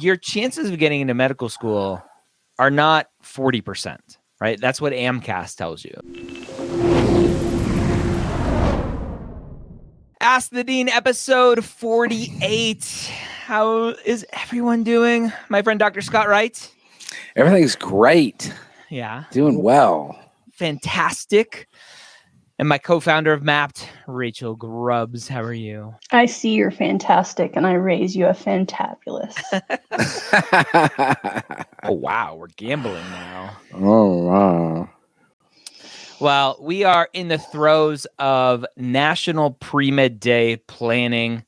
your chances of getting into medical school are not 40%, right? That's what AMCAS tells you. Ask the Dean, episode 48. How is everyone doing? My friend Dr. Scott Wright. Everything's great. Yeah. Doing well. Fantastic. And my co-founder of Mapped, Rachel Grubbs. How are you? I see you're fantastic, and I raise you a fantabulous. Oh, wow. We're gambling now. Oh, wow. Well, we are in the throes of National Premed Day planning.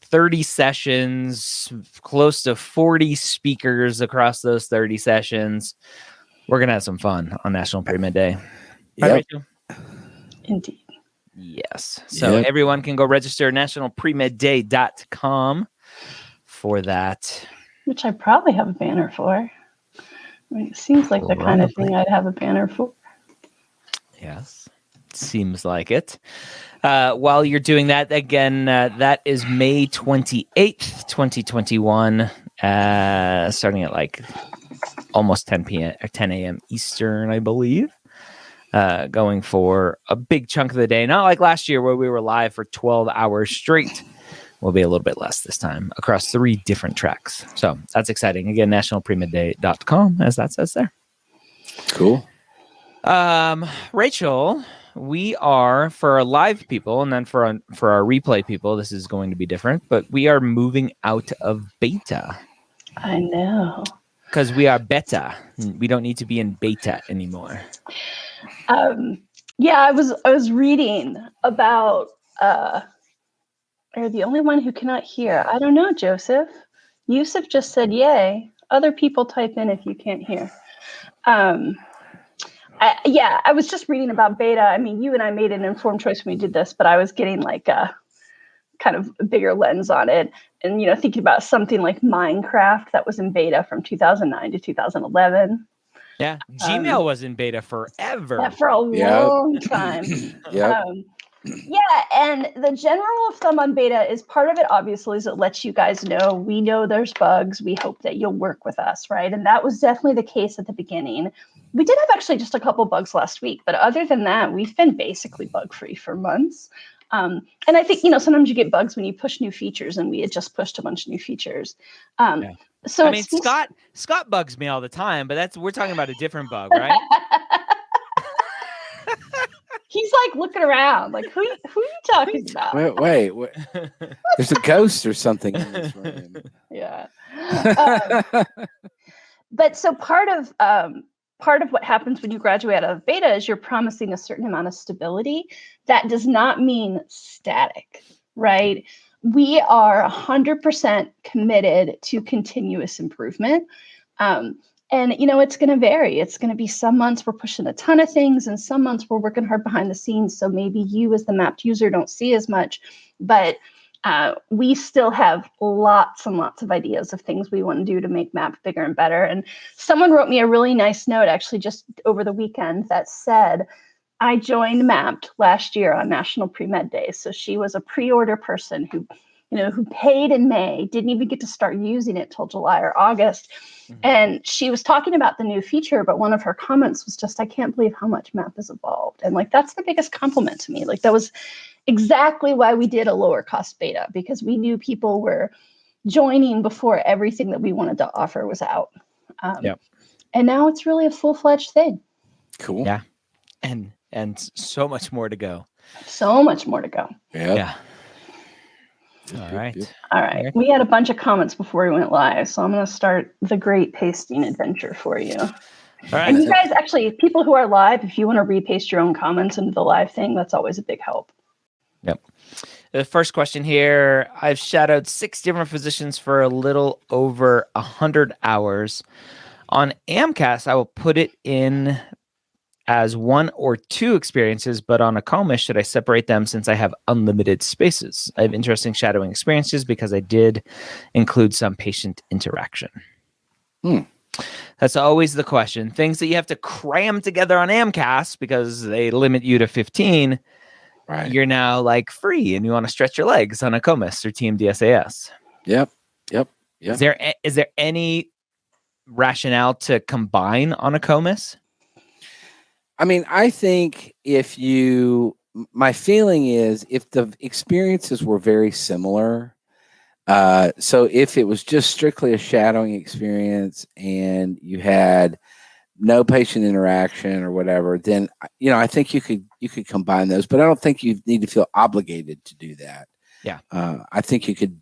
30 sessions, close to 40 speakers across those 30 sessions. We're going to have some fun on National Premed Day. Yep. Right, Rachel? Indeed. Yes. So everyone can go register nationalpremedday.com for that. Which I probably have a banner for. I mean, it seems like the kind of thing I'd have a banner for. Yes. Seems like it. While you're doing that, again, that is May 28th, 2021, starting at like almost 10 p.m. or 10 a.m. Eastern, I believe. Going for a big chunk of the day. Not like last year where we were live for 12 hours straight. We'll be a little bit less this time across 3 different tracks. So that's exciting. Again, nationalpremedday.com, as that says there. Cool. Rachel, we are, for our live people, and then for our replay people, this is going to be different, but we are moving out of beta. I know. Because we are beta. We don't need to be in beta anymore. Yeah, I was reading about you're the only one who cannot hear. I don't know, Joseph. Yusuf just said yay. Other people type in if you can't hear. I was just reading about beta. I mean, you and I made an informed choice when we did this, but I was getting like a kind of a bigger lens on it. And, thinking about something like Minecraft that was in beta from 2009 to 2011. Yeah, Gmail was in beta forever. Yeah, for a long time. Yep. And the general rule of thumb on beta is part of it, obviously, is it lets you guys know, we know there's bugs. We hope that you'll work with us, right? And that was definitely the case at the beginning. We did have actually just a couple bugs last week, but other than that, we've been basically bug-free for months. And I think, sometimes you get bugs when you push new features, and we had just pushed a bunch of new features. So I mean, Scott bugs me all the time, but we're talking about a different bug, right? He's like looking around, like who are you talking about? Wait. There's a ghost or something in this room. Yeah. But so part of what happens when you graduate out of beta is you're promising a certain amount of stability. That does not mean static, right? We are 100% committed to continuous improvement. And, it's going to vary. It's going to be some months we're pushing a ton of things, and some months we're working hard behind the scenes. So maybe you as the Mapped user don't see as much, but we still have lots and lots of ideas of things we want to do to make Mapped bigger and better. And someone wrote me a really nice note, actually, just over the weekend that said, I joined Mapped last year on National Premed Day. So she was a pre-order person who paid in May, didn't even get to start using it till July or August. Mm-hmm. And she was talking about the new feature, but one of her comments was just, I can't believe how much Mapped has evolved. And that's the biggest compliment to me. That was exactly why we did a lower cost beta, because we knew people were joining before everything that we wanted to offer was out. And now it's really a full-fledged thing. Cool. Yeah. And so much more to go. So much more to go. Yeah. All right. We had a bunch of comments before we went live, so I'm going to start the great pasting adventure for you. All right. And you guys, actually, people who are live, if you want to repaste your own comments into the live thing, that's always a big help. Yep. The first question here, I've shadowed 6 different physicians for a little over 100 hours. On AMCAS, I will put it in as 1 or 2 experiences, but on ACCOMAS, should I separate them since I have unlimited spaces? I have interesting shadowing experiences because I did include some patient interaction. That's always the question. Things that you have to cram together on AMCAS because they limit you to 15. Right. You're now free and you want to stretch your legs on ACCOMAS or TMDSAS. Yep. Yeah. Is there any rationale to combine on ACCOMAS? I mean, I think my feeling is if the experiences were very similar, so if it was just strictly a shadowing experience and you had no patient interaction or whatever, then I think you could combine those, but I don't think you need to feel obligated to do that. Yeah. I think you could,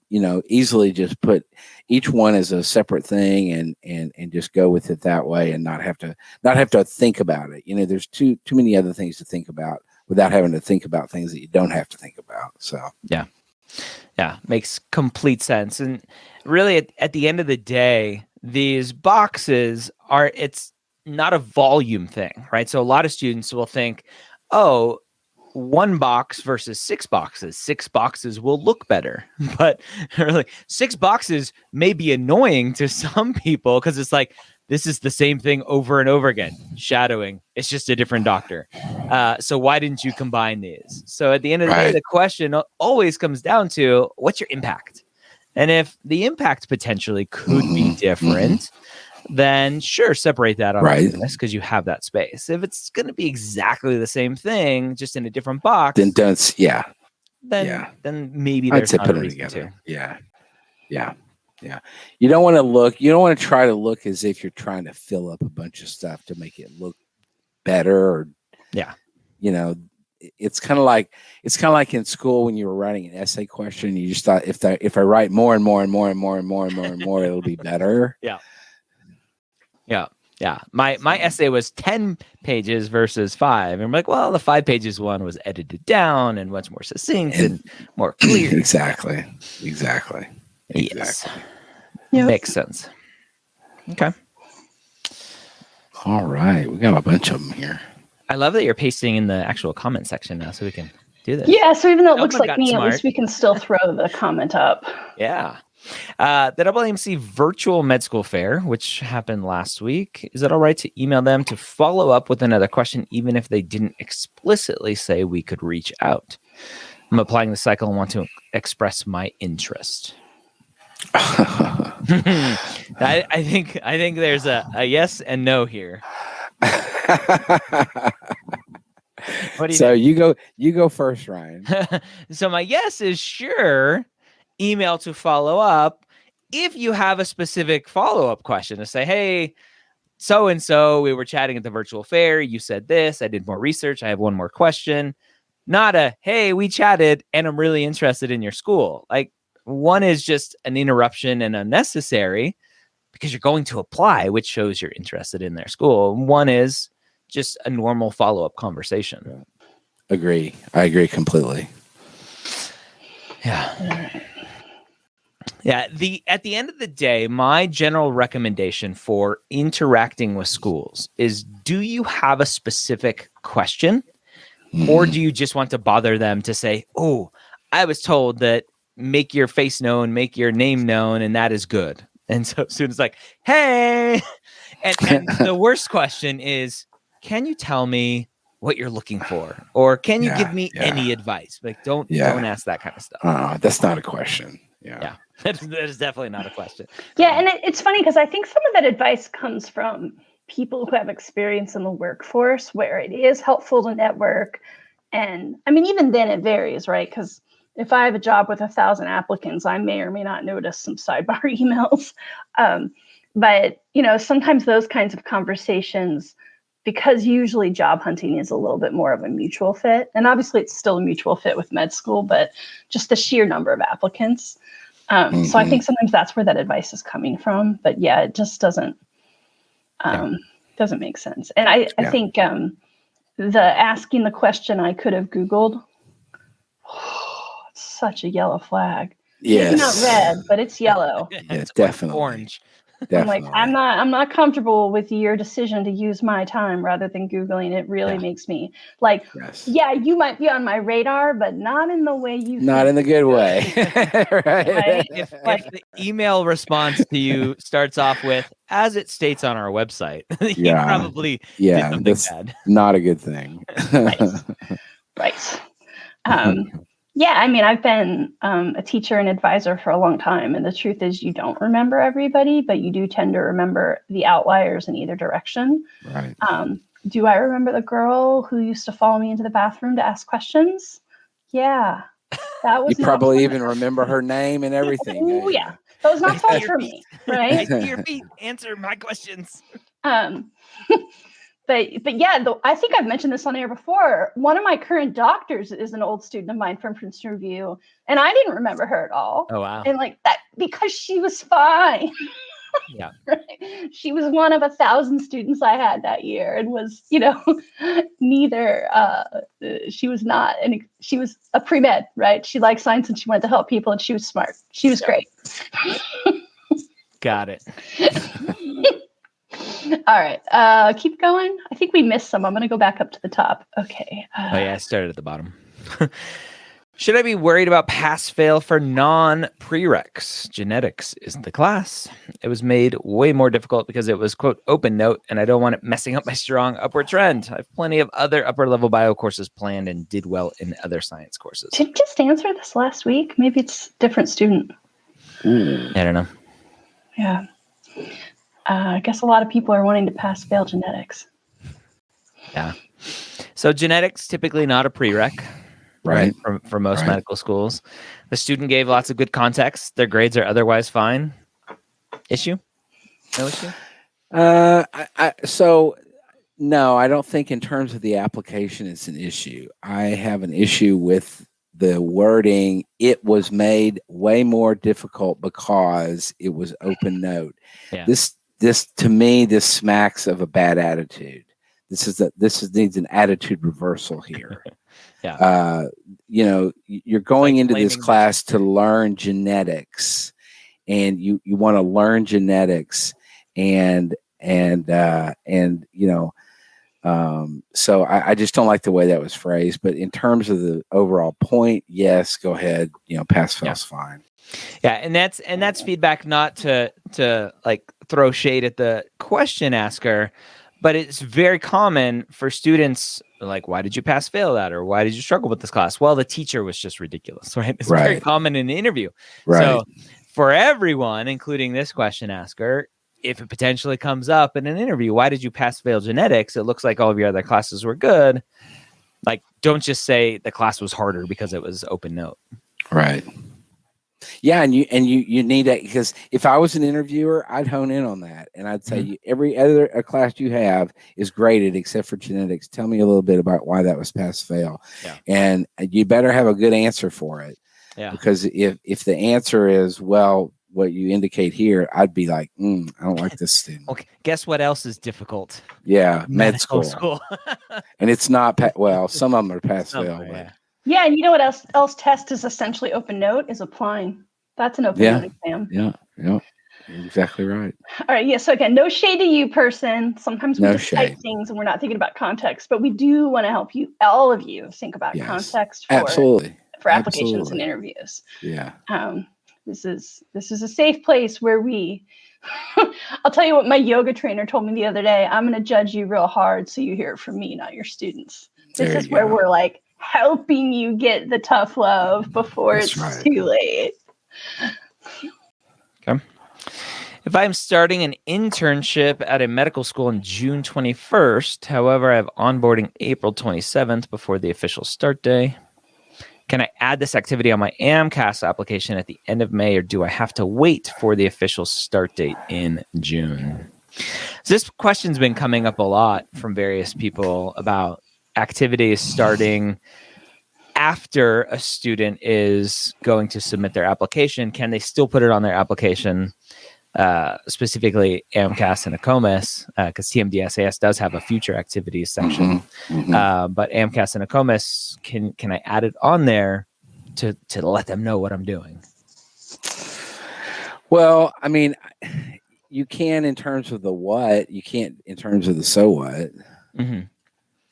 easily just put each one as a separate thing and just go with it that way and not have to think about it. There's too many other things to think about without having to think about things that you don't have to think about. So yeah, makes complete sense. And really at the end of the day, these boxes it's not a volume thing, right? So a lot of students will think, oh, 1 box versus 6 boxes. 6 boxes will look better, but really 6 boxes may be annoying to some people because it's like, this is the same thing over and over again. Shadowing, it's just a different doctor. So why didn't you combine these? So at the end of the day, the question always comes down to what's your impact? And if the impact potentially could be different, then sure, separate that on this because you have that space. If it's going to be exactly the same thing, just in a different box, then then maybe I'd there's say not put a them reason together. to. Yeah. You don't want to try to look as if you're trying to fill up a bunch of stuff to make it look better or it's kind of like in school when you were writing an essay question, you just thought if I write more and more and more and more and more and more and more, it'll be better. Yeah. My essay was 10 pages versus 5. And I'm like, well, the 5 pages one was edited down and much more succinct and more clear. Exactly. Yes. Yep. Makes sense. Okay. All right. We got a bunch of them here. I love that you're pasting in the actual comment section now so we can do this. Yeah. So even though it looks like me, smart. At least we can still throw the comment up. Yeah. The AAMC Virtual Med School Fair, which happened last week, is it all right to email them to follow up with another question, even if they didn't explicitly say we could reach out? I'm applying the cycle and want to express my interest. I think there's a yes and no here. What do you think? You go first, Ryan. So my yes is sure. Email to follow up if you have a specific follow-up question to say, hey, so-and-so, we were chatting at the virtual fair. You said this. I did more research. I have one more question. Not a, hey, we chatted and I'm really interested in your school. Like one is just an interruption and unnecessary because you're going to apply, which shows you're interested in their school. One is just a normal follow-up conversation. I agree completely. Yeah. Yeah. At the end of the day, my general recommendation for interacting with schools is, do you have a specific question or do you just want to bother them to say, oh, I was told that make your face known, make your name known, and that is good. And so students like, hey, and the worst question is, can you tell me what you're looking for? Or can you give me any advice? Like, don't ask that kind of stuff. That's not a question. Yeah. That is definitely not a question. Yeah. And it's funny because I think some of that advice comes from people who have experience in the workforce where it is helpful to network. And I mean, even then it varies, right? Because if I have a job with 1,000 applicants, I may or may not notice some sidebar emails. But, sometimes those kinds of conversations, because usually job hunting is a little bit more of a mutual fit. And obviously it's still a mutual fit with med school, but just the sheer number of applicants. So I think sometimes that's where that advice is coming from. But yeah, it just doesn't make sense. And I think the asking the question I could have Googled, it's such a yellow flag. Yes. Maybe not red, but it's yellow. It's definitely orange. Definitely. I'm like, I'm not comfortable with your decision to use my time rather than Googling. It really makes me like, you might be on my radar, but not in the way you not in the good way. Right? If the email response to you starts off with, as it states on our website, you probably did something that's bad. Not a good thing. Right. Yeah, I mean, I've been a teacher and advisor for a long time, and the truth is you don't remember everybody, but you do tend to remember the outliers in either direction. Right. Do I remember the girl who used to follow me into the bathroom to ask questions? Yeah, that was You probably even remember her name and everything. Oh yeah, that was not fun for me, I right? see your feet. Answer my questions. But yeah, I think I've mentioned this on air before. One of my current doctors is an old student of mine from Princeton Review, and I didn't remember her at all. Oh wow. And like that because she was fine. Yeah. Right? She was one of 1,000 students I had that year, and was, neither. She was not, and she was a pre-med, right? She liked science and she wanted to help people, and she was smart. She was great. Got it. All right, keep going. I think we missed some. I'm going to go back up to the top. Okay. Oh yeah, I started at the bottom. Should I be worried about pass-fail for non-prereqs? Genetics isn't the class. It was made way more difficult because it was, quote, open note, and I don't want it messing up my strong upward trend. I have plenty of other upper-level bio courses planned and did well in other science courses. Did you just answer this last week? Maybe it's a different student. I don't know. Yeah. I guess a lot of people are wanting to pass-fail genetics. Yeah. So genetics, typically not a prereq. Right. For most medical schools. The student gave lots of good context. Their grades are otherwise fine. Issue? No issue? So no, I don't think in terms of the application it's an issue. I have an issue with the wording. It was made way more difficult because it was open note. Yeah. This to me, this smacks of a bad attitude. This needs an attitude reversal here. Yeah. You're going into this class to learn genetics, and you want to learn genetics, so I just don't like the way that was phrased. But in terms of the overall point, yes, go ahead. Pass fail's fine. Yeah, and that's feedback, not to like throw shade at the question asker, but it's very common for students, like, why did you pass fail that? Or why did you struggle with this class? Well, the teacher was just ridiculous, right? It's very common in the interview. Right. So for everyone, including this question asker, if it potentially comes up in an interview, why did you pass fail genetics? It looks like all of your other classes were good. Like, don't just say the class was harder because it was open note. Right. Yeah, and you need that, because if I was an interviewer, I'd hone in on that, and I'd say every other class you have is graded except for genetics. Tell me a little bit about why that was pass fail, and you better have a good answer for it. Yeah, because if the answer is, well, what you indicate here, I'd be like, I don't like this student. Okay, guess what else is difficult? Yeah, med school. And it's not some of them are pass fail. Yeah, and you know what else test is essentially open note is applying. That's an open note exam. Yeah, you're exactly right. All right, yeah, so again, no shade to you, person. Sometimes we just type things and we're not thinking about context, but we do want to help you, all of you, think about context for applications and interviews. Yeah. This is a safe place where I'll tell you what my yoga trainer told me the other day. I'm going to judge you real hard so you hear it from me, not your students. This is where we're like helping you get the tough love before it's too late. Okay. If I'm starting an internship at a medical school on June 21st, however, I have onboarding April 27th before the official start day, can I add this activity on my AMCAS application at the end of May, or do I have to wait for the official start date in June? So this question's been coming up a lot from various people about activities starting after a student is going to submit their application. Can they still put it on their application, specifically AMCAS and ACCOMAS, because TMDSAS does have a future activities section. But AMCAS and ACCOMAS, can I add it on there to let them know what I'm doing? Well, I mean, you can in terms of the what, you can't in terms of the so what.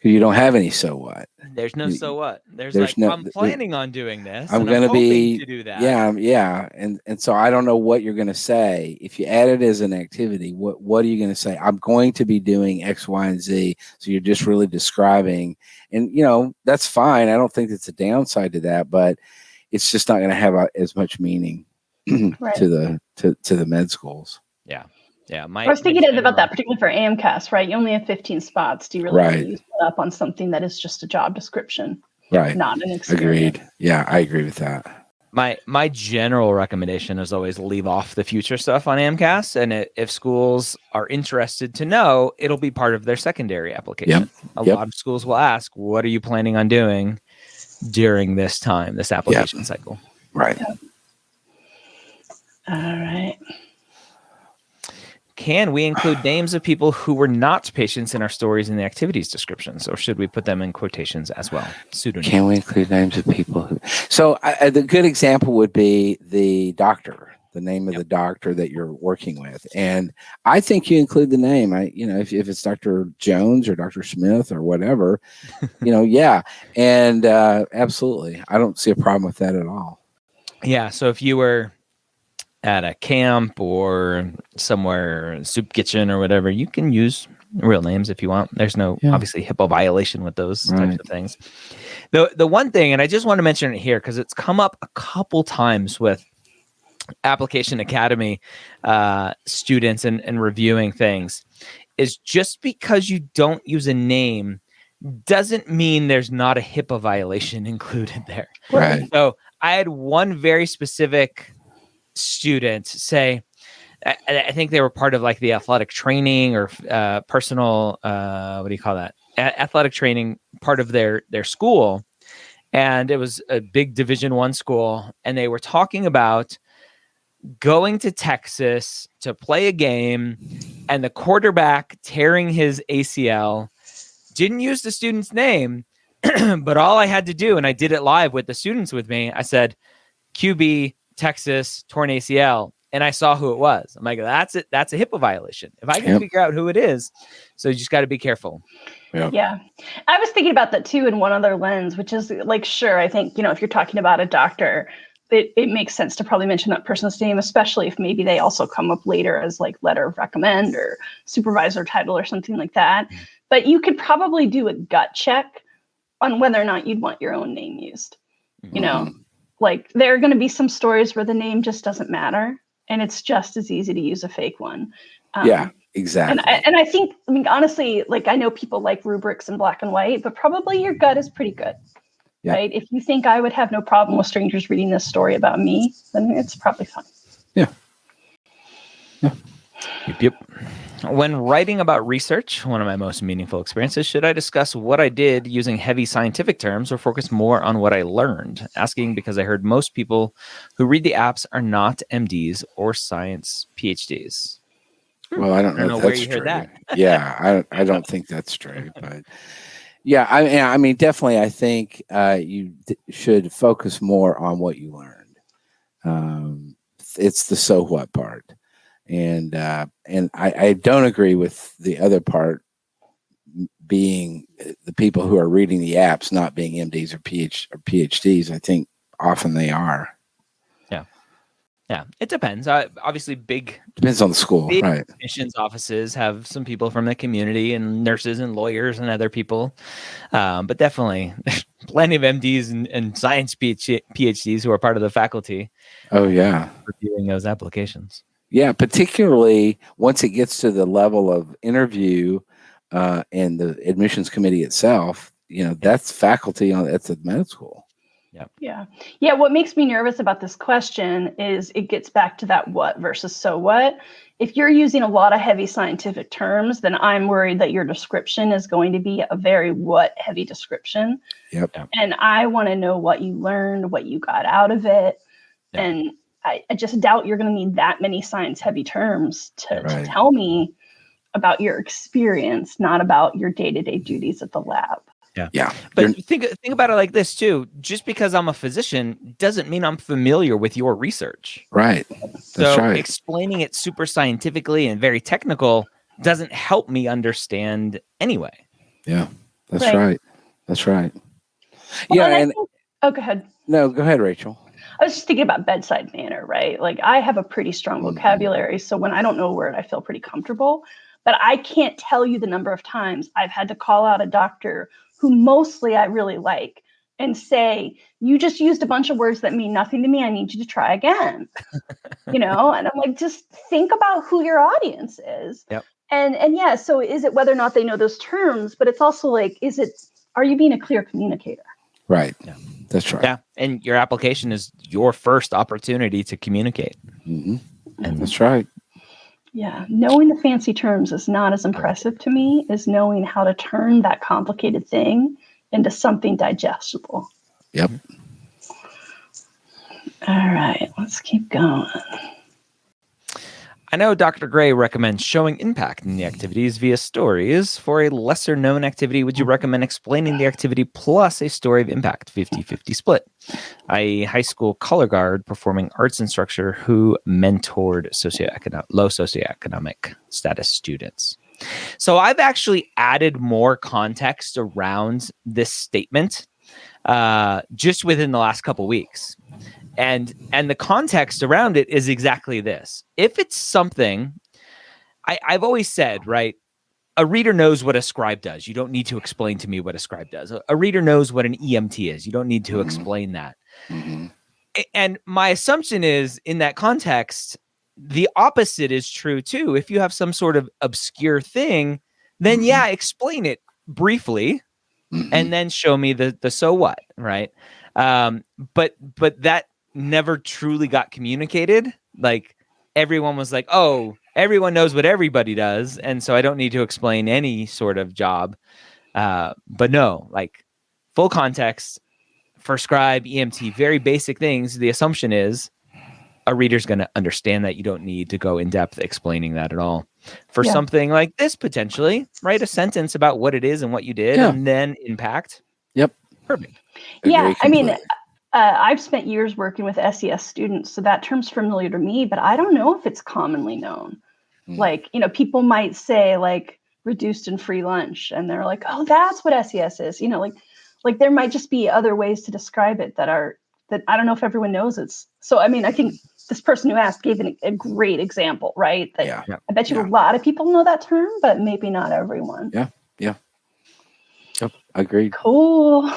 You don't have any so what. There's no so what. There's There's like, no- I'm planning on doing this. I'm and going to hoping be to do that. Yeah. And so I don't know what you're going to say. If you add it as an activity, what are you going to say? I'm going to be doing X, Y, and Z. So you're just really describing, and that's fine. I don't think it's a downside to that, but it's just not going to have as much meaning Right. to the med schools. Yeah. I was thinking about that, particularly for AMCAS, right? You only have 15 spots. Do you really want to use it up on something that is just a job description? Right. Not an experience. Agreed. Yeah, I agree with that. My general recommendation is always leave off the future stuff on AMCAS, and if schools are interested to know, it'll be part of their secondary application. A lot of schools will ask, what are you planning on doing during this time, this application cycle? Right. Yep. All right. Can we include names of people who were not patients in our stories in the activities descriptions, or should we put them in quotations as well? Pseudonyms. Can we include names of people who? So the good example would be the doctor, the name of the doctor that you're working with, and I think you include the name. If it's Dr. Jones or Dr. Smith or whatever, and absolutely, I don't see a problem with that at all. Yeah. So if you were at a camp or somewhere, soup kitchen or whatever, you can use real names if you want. There's no obviously HIPAA violation with those types of things. The one thing, and I just want to mention it here because it's come up a couple times with Application Academy students and reviewing things, is just because you don't use a name doesn't mean there's not a HIPAA violation included there. Right. So I had one very specific student say, I think they were part of like the athletic training or personal, what do you call that? Athletic training part of their school. And it was a big Division I school. And they were talking about going to Texas to play a game and the quarterback tearing his ACL. Didn't use the student's name, but all I had to do, and I did it live with the students with me, I said, QB, Texas, torn ACL, and I saw who it was. I'm like, that's it. That's a HIPAA violation. If I can figure out who it is, so you just got to be careful. Yeah. I was thinking about that too in one other lens, which is like, sure, I think, if you're talking about a doctor, it makes sense to probably mention that person's name, especially if maybe they also come up later as like letter of recommend or supervisor title or something like that. But you could probably do a gut check on whether or not you'd want your own name used, Like there are going to be some stories where the name just doesn't matter, and it's just as easy to use a fake one. Exactly. And I think, honestly, like I know people like rubrics in black and white, but probably your gut is pretty good, right? If you think I would have no problem with strangers reading this story about me, then it's probably fine. Yep. When writing about research, one of my most meaningful experiences, should I discuss what I did using heavy scientific terms or focus more on what I learned? Asking because I heard most people who read the apps are not MDs or science PhDs. Well, I don't know if that's true. I don't think that's true, but I mean, definitely, I think you should focus more on what you learned. It's the so what part. And I don't agree with the other part being the people who are reading the apps not being MDs or PhDs. I think often they are. Yeah, it depends. Obviously, depends on the school, right? Admissions offices have some people from the community and nurses and lawyers and other people, but definitely there's plenty of MDs and science PhDs who are part of the faculty. Oh yeah, reviewing those applications. Yeah, particularly once it gets to the level of interview and the admissions committee itself, that's faculty at the med school. Yeah. What makes me nervous about this question is it gets back to that what versus so what. If you're using a lot of heavy scientific terms, then I'm worried that your description is going to be a very what heavy description. Yep. And I want to know what you learned, what you got out of it. Yep. And I just doubt you're going to need that many science heavy terms to tell me about your experience, not about your day-to-day duties at the lab. Yeah. But think about it like this too. Just because I'm a physician doesn't mean I'm familiar with your research. Right. That's right. Explaining it super scientifically and very technical doesn't help me understand anyway. Yeah. That's right. That's right. Well, Yeah. and I And think, oh, go ahead. no, go ahead, Rachel. I was just thinking about bedside manner, right? Like I have a pretty strong vocabulary. So when I don't know a word, I feel pretty comfortable. But I can't tell you the number of times I've had to call out a doctor who mostly I really like and say, you just used a bunch of words that mean nothing to me. I need you to try again. And I'm like, just think about who your audience is. Yep. And yeah, so is it whether or not they know those terms, but it's also like, are you being a clear communicator? Right. Yeah. That's right. Yeah. And your application is your first opportunity to communicate. Mm-hmm. And that's right. Yeah. Knowing the fancy terms is not as impressive to me as knowing how to turn that complicated thing into something digestible. Yep. All right. Let's keep going. I know Dr. Gray recommends showing impact in the activities via stories. For a lesser known activity, would you recommend explaining the activity plus a story of impact, 50-50 split? A high school color guard performing arts instructor who mentored low socioeconomic status students. So I've actually added more context around this statement just within the last couple weeks. And the context around it is exactly this. If it's something, I've always said, right, a reader knows what a scribe does. You don't need to explain to me what a scribe does. A reader knows what an EMT is. You don't need to explain that. Mm-hmm. And my assumption is, in that context, the opposite is true too. If you have some sort of obscure thing, then yeah, explain it briefly and then show me the so what, right? But that never truly got communicated. Like everyone was like, oh, everyone knows what everybody does, and so I don't need to explain any sort of job. But no, like full context for scribe, EMT, very basic things. The assumption is a reader's going to understand that. You don't need to go in depth explaining that at all. For something like this, potentially write a sentence about what it is and what you did, and then impact. Yep. Perfect. Yeah. I mean, I've spent years working with SES students, so that term's familiar to me, but I don't know if it's commonly known. Like, people might say like reduced and free lunch, and they're like, oh, that's what SES is. Like there might just be other ways to describe it that I don't know if everyone knows it's. So, I mean, I think this person who asked gave a great example, right? That I bet you a lot of people know that term, but maybe not everyone. Yeah. Yep. Agreed. Cool.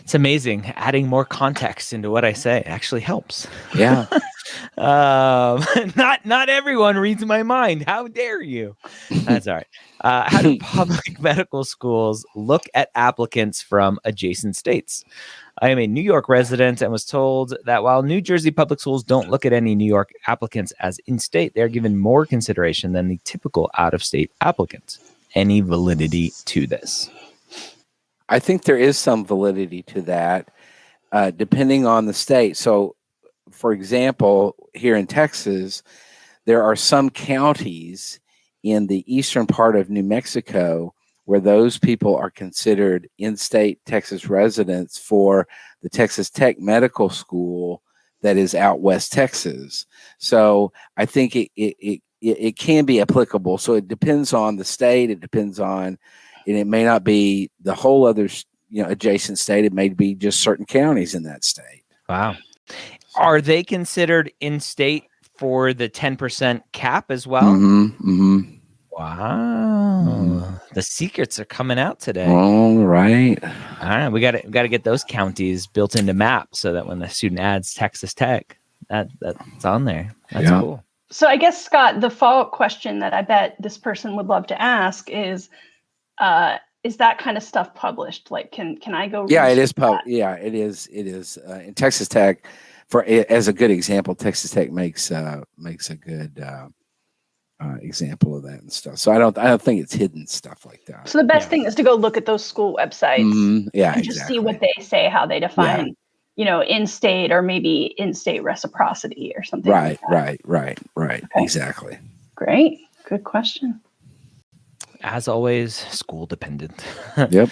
It's amazing. Adding more context into what I say actually helps. Yeah. Not everyone reads my mind. How dare you? That's all right. How do public medical schools look at applicants from adjacent states? I am a New York resident and was told that while New Jersey public schools don't look at any New York applicants as in-state, they are given more consideration than the typical out-of-state applicant. Any validity to this? I think there is some validity to that, depending on the state. So, for example, here in Texas, there are some counties in the eastern part of New Mexico where those people are considered in-state Texas residents for the Texas Tech Medical School that is out West Texas. So I think it can be applicable. So it depends on the state. It depends on, and it may not be the whole other, adjacent state. It may be just certain counties in that state. Wow. Are they considered in-state for the 10% cap as well? Wow. The secrets are coming out today. All right. We got to get those counties built into maps so that when the student adds Texas Tech, that's on there. That's cool. So I guess, Scott, the follow-up question that I bet this person would love to ask is that kind of stuff published? Like, can I go? Yeah, it is. Yeah, it is. It is. In Texas Tech, as a good example, Texas Tech makes a good example of that and stuff. So I don't think it's hidden stuff like that. So the best thing is to go look at those school websites. And just see what they say, how they define, in-state or maybe in-state reciprocity or something. Right. Like that. Right. Okay. Exactly. Great. Good question. As always, school dependent. Yep.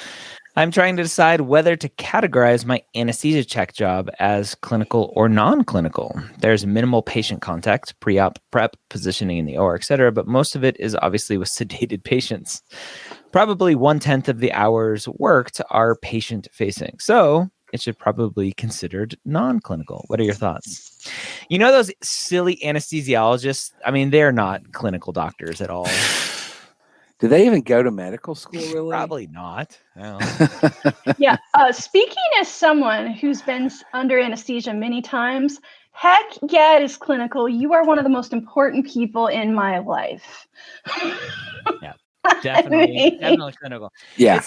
I'm trying to decide whether to categorize my anesthesia check job as clinical or non-clinical. There's minimal patient contact, pre-op prep, positioning in the OR, etc., but most of it is obviously with sedated patients. Probably 1/10 of the hours worked are patient-facing, so it should probably be considered non-clinical. What are your thoughts? You know those silly anesthesiologists? I mean, they're not clinical doctors at all. Do they even go to medical school, really? Probably not. Well, Yeah. Speaking as someone who's been under anesthesia many times, heck yeah, it is clinical. You are one of the most important people in my life. Yeah, definitely clinical. Yeah.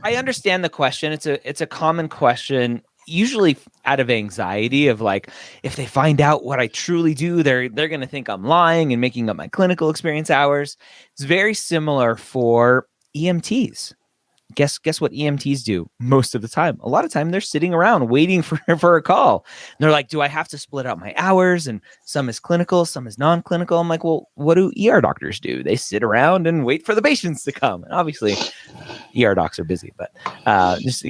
I understand the question. It's a common question, usually out of anxiety of like, if they find out what I truly do, they're going to think I'm lying and making up my clinical experience hours. It's very similar for EMTs. Guess what EMTs do most of the time? A lot of time they're sitting around waiting for a call. And they're like, do I have to split out my hours? And some is clinical, some is non-clinical. I'm like, well, what do ER doctors do? They sit around and wait for the patients to come. And obviously, ER docs are busy, but just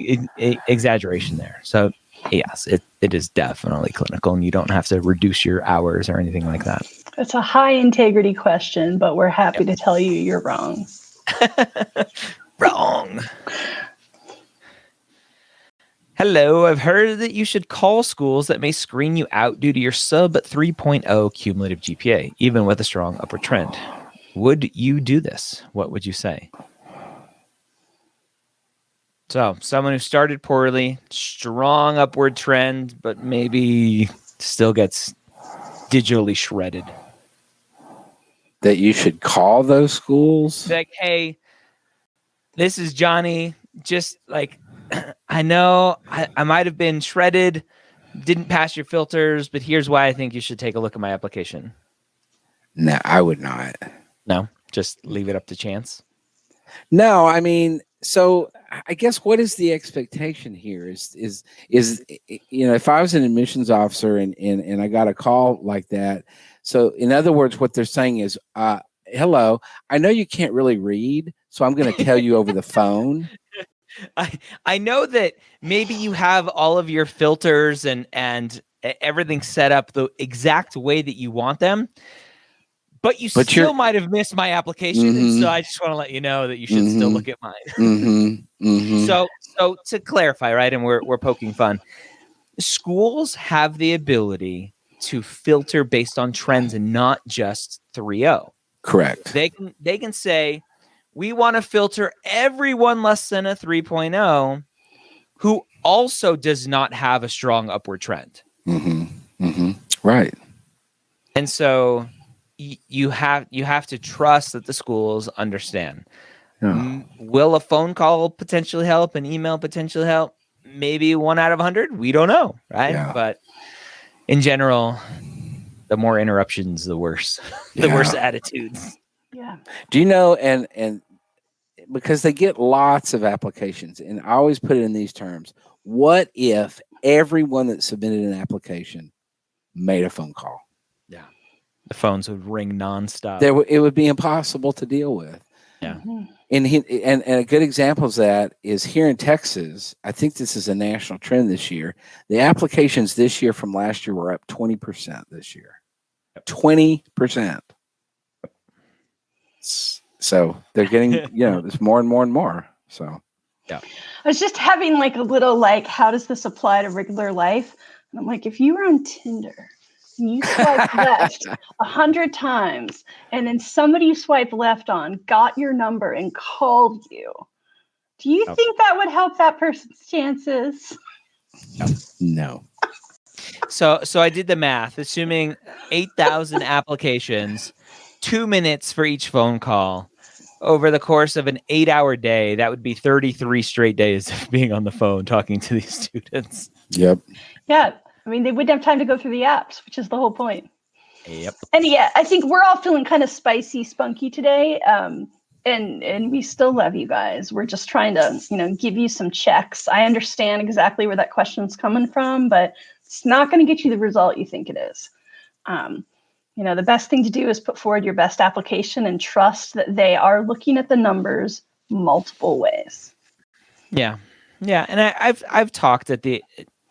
exaggeration there. So yes, it is definitely clinical, and you don't have to reduce your hours or anything like that. It's a high integrity question, but we're happy to tell you you're wrong. Wrong. Hello, I've heard that you should call schools that may screen you out due to your sub 3.0 cumulative GPA, even with a strong upward trend. Would you do this? What would you say? So, someone who started poorly, strong upward trend, but maybe still gets digitally shredded. That you should call those schools? Like, hey, this is Johnny. Just like, I know I might have been shredded, didn't pass your filters, but here's why I think you should take a look at my application. No, I would not. No, just leave it up to chance. No, I mean, so I guess what is the expectation here is if I was an admissions officer and I got a call like that. So in other words, what they're saying is, hello, I know you can't really read, so I'm going to tell you over the phone. I know that maybe you have all of your filters and everything set up the exact way that you want them, but you still might have missed my application. Mm-hmm. And so I just want to let you know that you should still look at mine. Mm-hmm. Mm-hmm. So to clarify, right, and we're poking fun, schools have the ability to filter based on trends and not just 3.0. Correct. They can say, we want to filter everyone less than a 3.0 who also does not have a strong upward trend. Mm-hmm. Mm-hmm. Right. And so you have to trust that the schools understand. Yeah. Will a phone call potentially help? An email potentially help? Maybe 1 out of 100. We don't know, right? Yeah. But in general, the more interruptions, the worse. The worse attitudes. Yeah. Do you know, and because they get lots of applications, and I always put it in these terms, what if everyone that submitted an application made a phone call? Yeah. The phones would ring nonstop. It would be impossible to deal with. Yeah. Mm-hmm. And a good example of that is here in Texas. I think this is a national trend this year. The applications this year from last year were up 20% this year. 20%. So they're getting, there's more and more and more. So, yeah. I was just having like a little how does this apply to regular life? And I'm like, if you were on Tinder and you swipe left 100 times, and then somebody you swipe left on got your number and called you, do you think that would help that person's chances? No. So I did the math, assuming 8,000 applications, 2 minutes for each phone call. Over the course of an 8-hour day, that would be 33 straight days of being on the phone talking to these students. Yep. Yeah. I mean, they wouldn't have time to go through the apps, which is the whole point. Yep. And yeah, I think we're all feeling kind of spicy, spunky today. And we still love you guys. We're just trying to, give you some checks. I understand exactly where that question's coming from, but it's not going to get you the result you think it is. The best thing to do is put forward your best application and trust that they are looking at the numbers multiple ways. Yeah. Yeah, and I've talked at the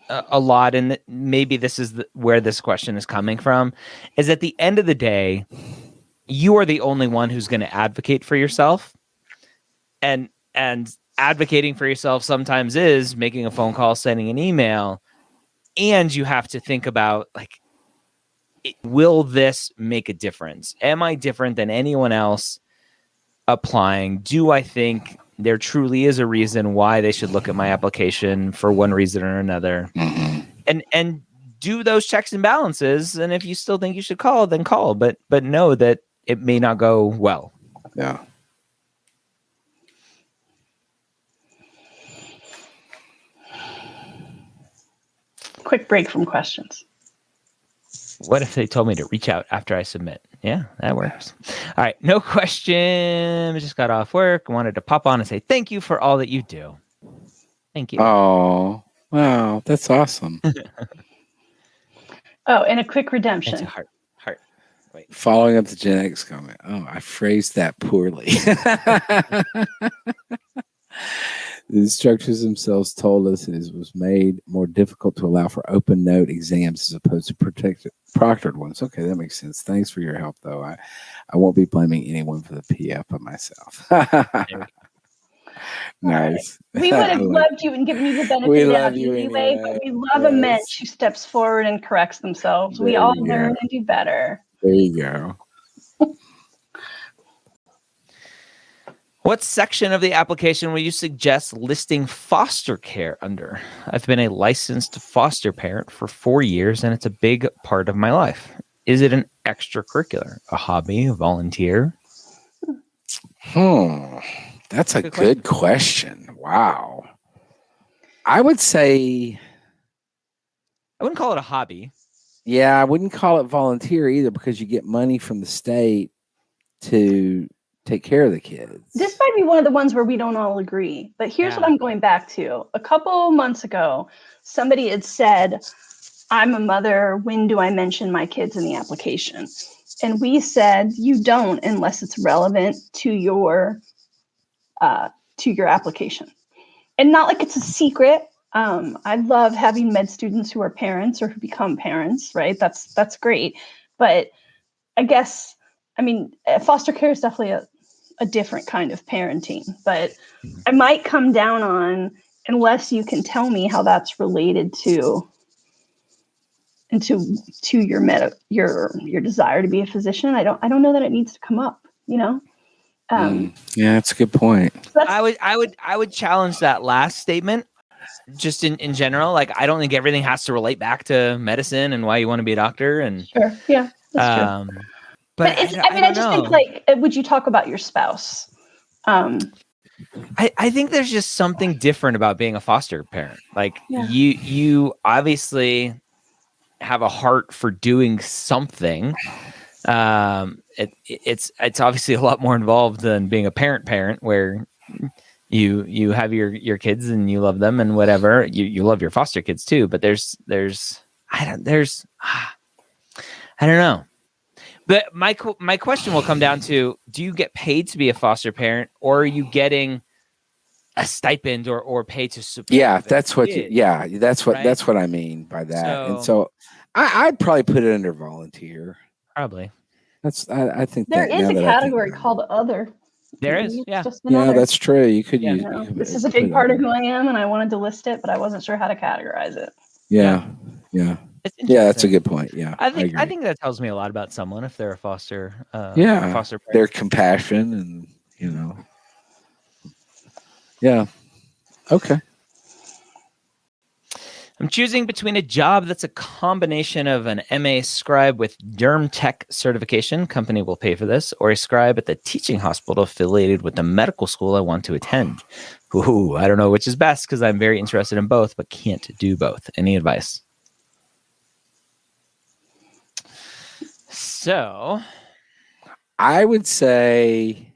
a lot, and maybe this is where this question is coming from. Is at the end of the day, you are the only one who's going to advocate for yourself, and advocating for yourself sometimes is making a phone call, sending an email, and you have to think about like, will this make a difference? Am I different than anyone else applying? Do I think there truly is a reason why they should look at my application for one reason or another? And do those checks and balances. And if you still think you should call, then call. But know that it may not go well. Yeah. Quick break from questions. What if they told me to reach out after I submit? Yeah, that works. All right, no question. I just got off work. Wanted to pop on and say thank you for all that you do. Thank you. Oh, wow. That's awesome. Oh, and a quick redemption. It's a heart. Wait. Following up the Gen X comment. Oh, I phrased that poorly. The instructors themselves told us it was made more difficult to allow for open note exams as opposed to proctored ones. Okay, that makes sense. Thanks for your help, though. I won't be blaming anyone for the PF but myself. Nice. We would have loved you and given you the benefit We of the love doubt you anyway, anyway. but we love a mensch who steps forward and corrects themselves. We There all you learn go. and do better. There you go. What section of the application would you suggest listing foster care under? I've been a licensed foster parent for 4 years, and it's a big part of my life. Is it an extracurricular, a hobby, a volunteer? That's a good question. Wow. I would say, I wouldn't call it a hobby. yeah, I wouldn't call it volunteer either because you get money from the state to take care of the kids. This might be one of the ones where we don't all agree, but here's what I'm going back to. A couple months ago, somebody had said, I'm a mother. When do I mention my kids in the application? And we said, you don't unless it's relevant to your application. And not like it's a secret. I love having med students who are parents or who become parents, right? That's great. But I guess, I mean, foster care is definitely a different kind of parenting, but I might come down on, unless you can tell me how that's related to your desire to be a physician. I don't know that it needs to come up, you know? Yeah, that's a good point. So I would challenge that last statement just in general. Like, I don't think everything has to relate back to medicine and why you want to be a doctor. And sure. Yeah, that's true. But I just think, like, would you talk about your spouse? I think there's just something different about being a foster parent. Like, you obviously have a heart for doing something. It's obviously a lot more involved than being a parent where you have your kids and you love them and whatever. You love your foster kids too, but I don't know. But my question will come down to, do you get paid to be a foster parent, or are you getting a stipend or pay to support? Yeah, that's what. Right? That's what I mean by that. And so I'd probably put it under volunteer. Probably. I think there is a category called other. There is. Yeah. Yeah, that's true. You could use. This is a big part of who I am, and I wanted to list it, but I wasn't sure how to categorize it. Yeah. Yeah, that's a good point. Yeah, I think that tells me a lot about someone if they're a foster. Foster parent. Their compassion and Yeah. Okay. I'm choosing between a job that's a combination of an MA scribe with derm tech certification, company will pay for this, or a scribe at the teaching hospital affiliated with the medical school I want to attend. Ooh, I don't know which is best because I'm very interested in both, but can't do both. Any advice? So I would say,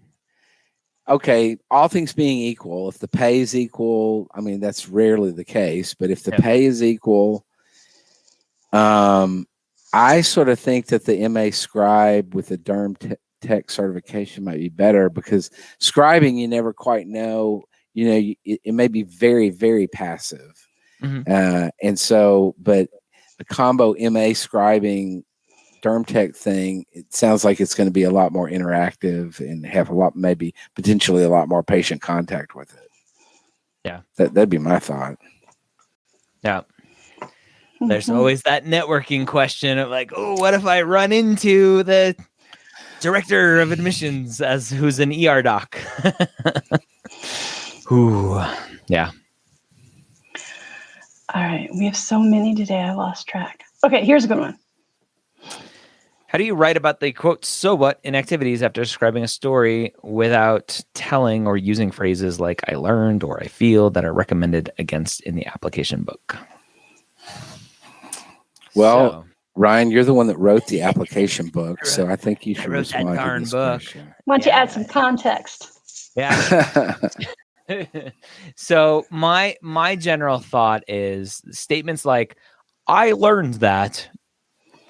okay, all things being equal, if the pay is equal, I mean, that's rarely the case, but if the pay is equal, I sort of think that the MA scribe with the derm tech certification might be better, because scribing, you never quite know it may be very, very passive. Mhm. And so, but the combo MA scribing derm tech thing, it sounds like it's going to be a lot more interactive and have maybe potentially a lot more patient contact with it. Yeah. That'd be my thought. Yeah. There's always that networking question of like, oh, what if I run into the director of admissions who's an ER doc? Ooh, yeah. All right. We have so many today, I lost track. Okay, here's a good one. How do you write about the quote, so what in activities after describing a story without telling or using phrases like I learned or I feel that are recommended against in the application book? Well, Ryan, you're the one that wrote the application book, so I think you should wrote that respond to darn this book. question. Why don't you add some context? Yeah. So my general thought is statements like, I learned that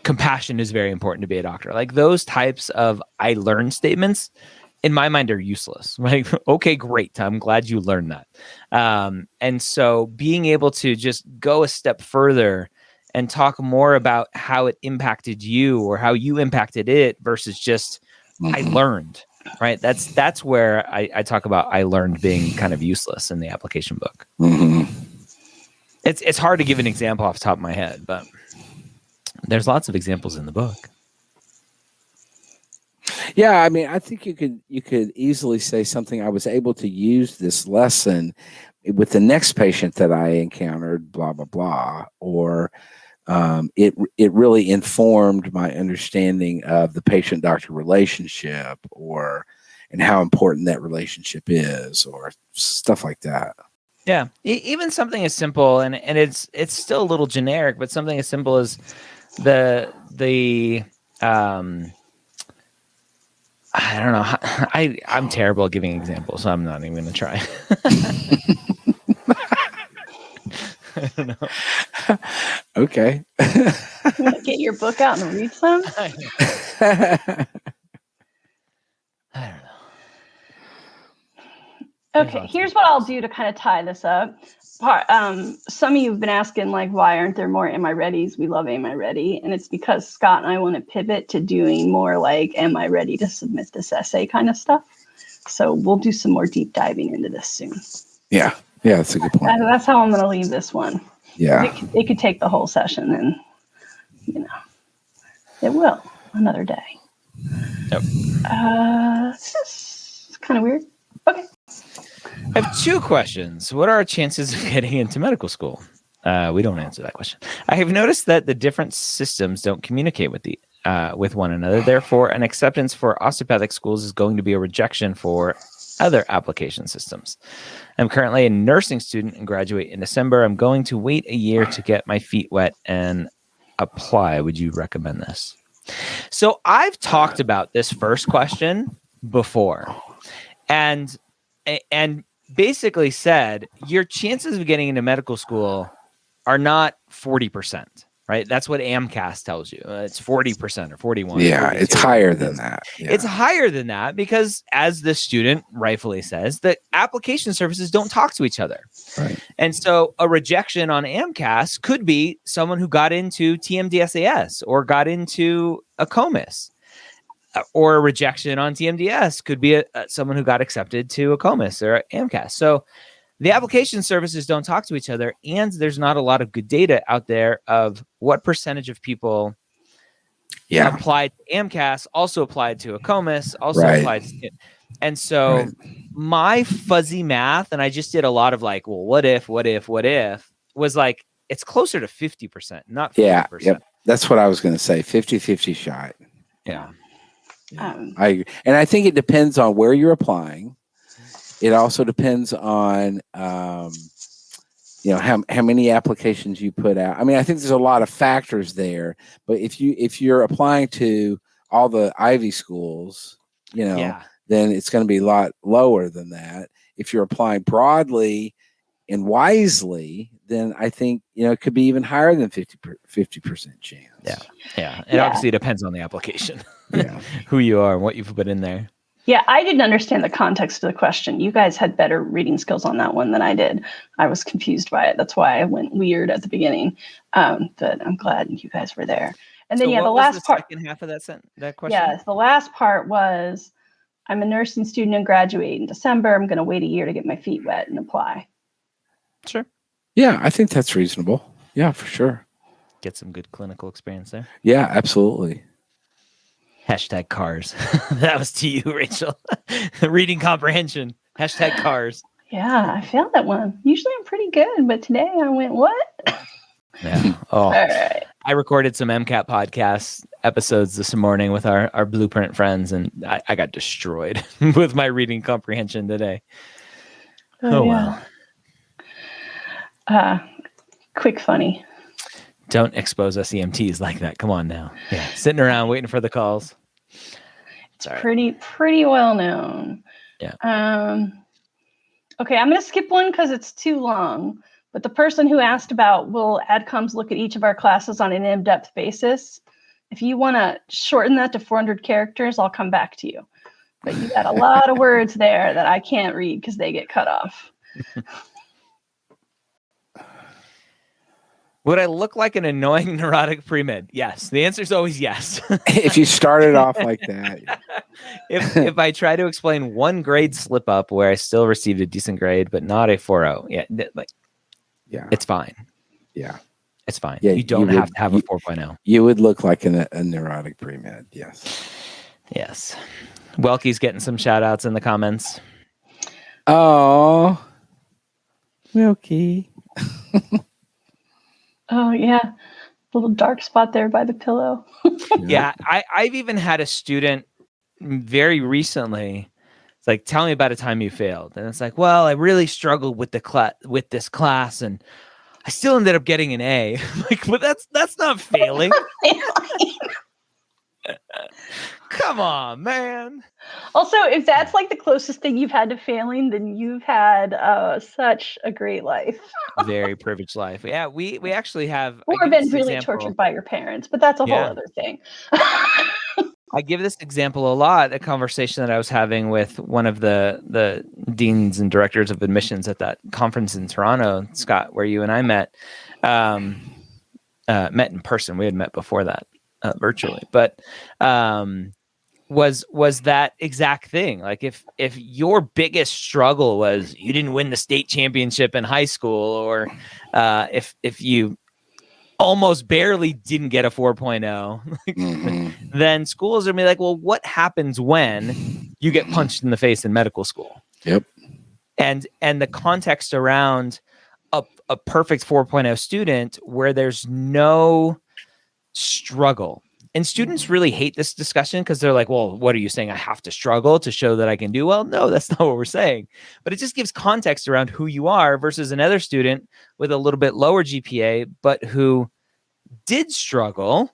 compassion is very important to be a doctor. Like those types of I learned statements in my mind are useless. Like, okay, great. I'm glad you learned that. And so being able to just go a step further and talk more about how it impacted you or how you impacted it versus just I learned, right? That's where I talk about I learned being kind of useless in the application book. It's hard to give an example off the top of my head, but there's lots of examples in the book. Yeah, I mean, I think you could easily say something. I was able to use this lesson with the next patient that I encountered, blah blah blah, or it really informed my understanding of the patient-doctor relationship, and how important that relationship is, or stuff like that. Yeah, even something as simple, and it's still a little generic, but something as simple as the I don't know. I'm terrible at giving examples, so I'm not even going to try. I don't know. Okay. You want to get your book out and read some? I don't know. Okay, here's what I'll do to kind of tie this up. Some of you have been asking, like, why aren't there more Am I Readies? We love Am I Ready? And it's because Scott and I want to pivot to doing more like, am I ready to submit this essay kind of stuff? So we'll do some more deep diving into this soon. Yeah, that's a good point. That's how I'm going to leave this one. Yeah. It could take the whole session, and, it will another day. Yep. This is kind of weird. Okay. I have two questions. What are our chances of getting into medical school? We don't answer that question. I have noticed that the different systems don't communicate with one another. Therefore, an acceptance for osteopathic schools is going to be a rejection for other application systems. I'm currently a nursing student and graduate in December. I'm going to wait a year to get my feet wet and apply. Would you recommend this? So I've talked about this first question before, and basically said your chances of getting into medical school are not 40%, right? That's what AMCAS tells you. It's 40% or 41. Yeah, it's higher than that. Yeah. It's higher than that because, as the student rightfully says, the application services don't talk to each other. Right. And so a rejection on AMCAS could be someone who got into TMDSAS or got into ACCOMAS. Or a rejection on TMDS could be someone who got accepted to ACCOMAS or AMCAS. So the application services don't talk to each other, and there's not a lot of good data out there of what percentage of people applied to AMCAS, also applied to ACCOMAS, also applied to... And so my fuzzy math, and I just did a lot of like, well, what if, was like, it's closer to 50%, not 40%. Yeah, that's what I was going to say, 50-50 shot. Yeah. I think it depends on where you're applying. It also depends on how many applications you put out. I mean, I think there's a lot of factors there. But if you're applying to all the Ivy schools, then it's going to be a lot lower than that. If you're applying broadly and wisely, then I think it could be even higher than 50% chance. Yeah. It obviously depends on the application. Who you are and what you've put in there. Yeah, I didn't understand the context of the question. You guys had better reading skills on that one than I did. I was confused by it. That's why I went weird at the beginning. But I'm glad you guys were there. And then, So the what was last part. second half of that question? Yeah, the last part was, I'm a nursing student and graduate in December. I'm going to wait a year to get my feet wet and apply. Sure. Yeah, I think that's reasonable. Yeah, for sure. Get some good clinical experience there. Yeah, absolutely. Hashtag cars. That was to you, Rachel. Reading comprehension. Hashtag cars. Yeah, I failed that one. Usually I'm pretty good, but today I went, what? Yeah. Oh, All right. I recorded some MCAT podcast episodes this morning with our Blueprint friends, and I got destroyed with my reading comprehension today. Oh yeah. well. Quick funny. Don't expose us EMTs like that. Come on now. Yeah, sitting around waiting for the calls. It's pretty well known. Yeah. Okay, I'm going to skip one because it's too long. But the person who asked about, will ADCOMS look at each of our classes on an in-depth basis? If you want to shorten that to 400 characters, I'll come back to you. But you got a lot of words there that I can't read because they get cut off. Would I look like an annoying neurotic pre-med? Yes. The answer is always yes. If you started off like that. If I try to explain one grade slip up where I still received a decent grade, but not a 4.0, yeah, it's fine. Yeah. It's fine. Yeah, you don't have to have a 4.0. You would look like a neurotic pre-med. Yes. Yes. Welky's getting some shout outs in the comments. Oh, Wilkie. Oh, yeah. Little dark spot there by the pillow. Yeah. I've even had a student very recently. It's like, tell me about a time you failed. And it's like, well, I really struggled with with this class and I still ended up getting an A. Like, but that's not failing. Come on, man. Also, if that's like the closest thing you've had to failing, then you've had such a great life. Very privileged life. Yeah, we actually have. Or been really tortured by your parents, but that's a whole other thing. I give this example a lot, a conversation that I was having with one of the deans and directors of admissions at that conference in Toronto, Scott, where you and I met in person. We had met before that virtually, but was that exact thing. Like if your biggest struggle was you didn't win the state championship in high school, or if you almost barely didn't get a 4.0, then schools are gonna be like, well, what happens when you get punched in the face in medical school? Yep. And the context around a perfect 4.0 student where there's no struggle. And students really hate this discussion because they're like, well, what are you saying? I have to struggle to show that I can do well? No, that's not what we're saying. But it just gives context around who you are versus another student with a little bit lower GPA, but who did struggle,